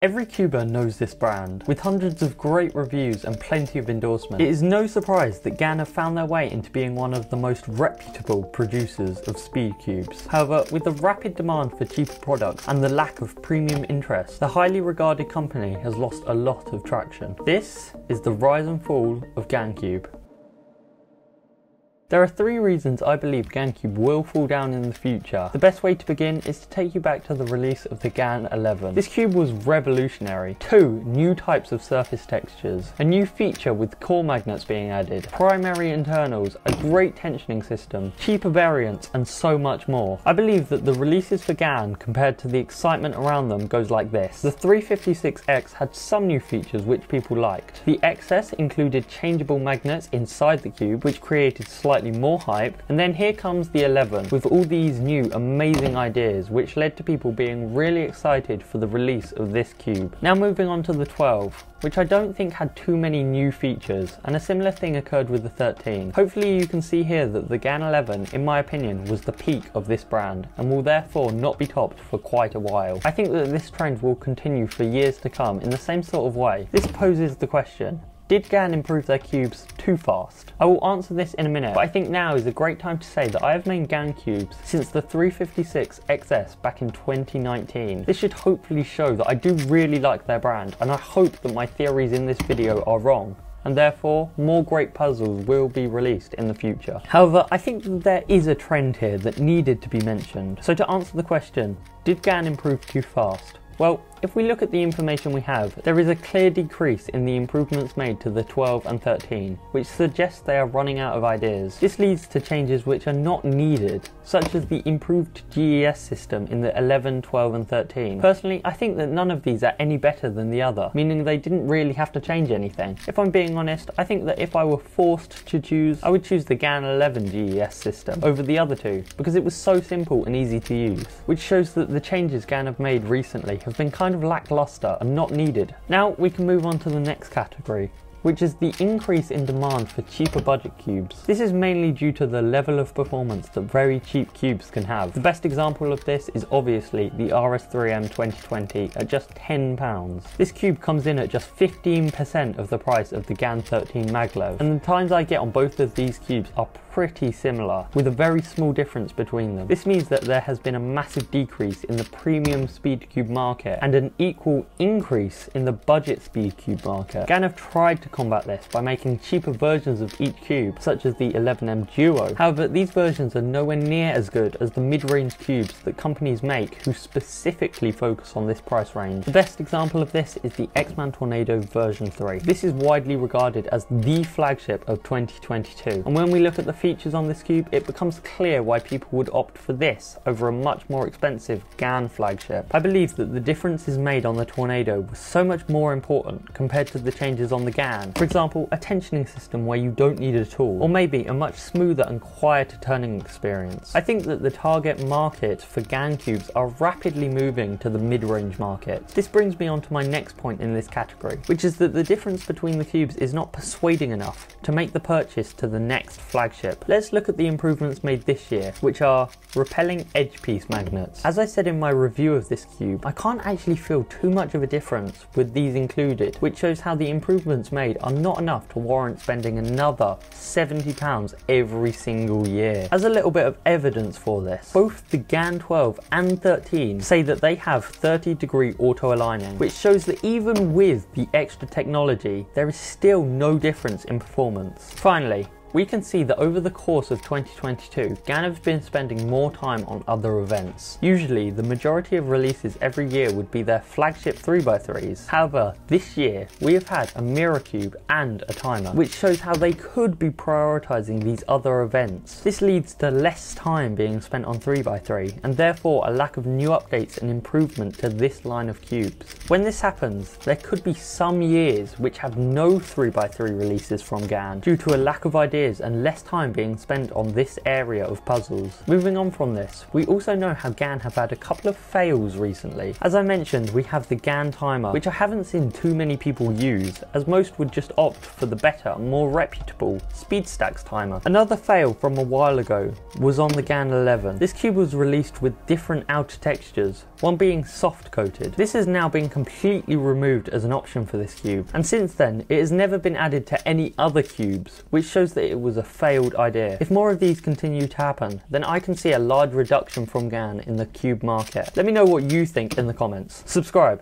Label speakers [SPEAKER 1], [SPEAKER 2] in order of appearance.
[SPEAKER 1] Every Cuber knows this brand, with hundreds of great reviews and plenty of endorsements. It is no surprise that GAN have found their way into being one of the most reputable producers of speed cubes. However, with the rapid demand for cheaper products and the lack of premium interest, the highly regarded company has lost a lot of traction. This is the rise and fall of GANcube. There are three reasons I believe GANcube will fall down in the future. The best way to begin is to take you back to the release of the GAN 11. This cube was revolutionary. 2 new types of surface textures, a new feature with core magnets being added, primary internals, a great tensioning system, cheaper variants, and so much more. I believe that the releases for GAN compared to the excitement around them goes like this. The 356X had some new features which people liked. The XS included changeable magnets inside the cube which created slightly more hype, and then here comes the 11 with all these new amazing ideas which led to people being really excited for the release of this cube. Now moving on to the 12, which I don't think had too many new features, and a similar thing occurred with the 13. Hopefully you can see here that the GAN 11, in my opinion, was the peak of this brand and will therefore not be topped for quite a while. I think that this trend will continue for years to come in the same sort of way. This poses the question: did GAN improve their cubes too fast? I will answer this in a minute, but I think now is a great time to say that I have made GAN cubes since the 356XS back in 2019. This should hopefully show that I do really like their brand, and I hope that my theories in this video are wrong, and therefore more great puzzles will be released in the future. However, I think that there is a trend here that needed to be mentioned. So to answer the question, did GAN improve too fast? Well, if we look at the information we have, there is a clear decrease in the improvements made to the 12 and 13, which suggests they are running out of ideas. This leads to changes which are not needed, such as the improved GES system in the 11, 12 and 13. Personally, I think that none of these are any better than the other, meaning they didn't really have to change anything. If I'm being honest, I think that if I were forced to choose, I would choose the GAN 11 GES system over the other two, because it was so simple and easy to use, which shows that the changes GAN have made recently have been kind of lackluster and not needed. Now we can move on to the next category, which is the increase in demand for cheaper budget cubes. This is mainly due to the level of performance that very cheap cubes can have. The best example of this is obviously the RS3M 2020 at just £10. This cube comes in at just 15% of the price of the GAN 13 maglev, and the times I get on both of these cubes are pretty similar, with a very small difference between them. This means that there has been a massive decrease in the premium speed cube market and an equal increase in the budget speed cube market. GAN have tried to combat this by making cheaper versions of each cube, such as the 11M Duo. However, these versions are nowhere near as good as the mid-range cubes that companies make who specifically focus on this price range. The best example of this is the X-Man Tornado version 3. This is widely regarded as the flagship of 2022, and when we look at the features on this cube, it becomes clear why people would opt for this over a much more expensive GAN flagship. I believe that the differences made on the Tornado was so much more important compared to the changes on the GAN. For example, a tensioning system where you don't need a tool, or maybe a much smoother and quieter turning experience. I think that the target market for GAN cubes are rapidly moving to the mid-range market. This brings me on to my next point in this category, which is that the difference between the cubes is not persuading enough to make the purchase to the next flagship. Let's look at the improvements made this year, which are repelling edge piece magnets. As I said in my review of this cube, I can't actually feel too much of a difference with these included, which shows how the improvements made are not enough to warrant spending another £70 every single year. As a little bit of evidence for this, both the GAN 12 and 13 say that they have 30-degree auto aligning, which shows that even with the extra technology, there is still no difference in performance. Finally, we can see that over the course of 2022, GAN have been spending more time on other events. Usually, the majority of releases every year would be their flagship 3x3s. However, this year, we have had a mirror cube and a timer, which shows how they could be prioritizing these other events. This leads to less time being spent on 3x3, and therefore a lack of new updates and improvement to this line of cubes. When this happens, there could be some years which have no 3x3 releases from GAN due to a lack of ideas ideas and less time being spent on this area of puzzles. Moving on from this, we also know how GAN have had a couple of fails recently. As I mentioned, we have the GAN timer, which I haven't seen too many people use, as most would just opt for the better, more reputable SpeedStacks timer. Another fail from a while ago was on the GAN 11. This cube was released with different outer textures, one being soft coated. This has now been completely removed as an option for this cube, and since then it has never been added to any other cubes, which shows that it was a failed idea. If more of these continue to happen, then I can see a large reduction from GAN in the cube market. Let me know what you think in the comments. Subscribe.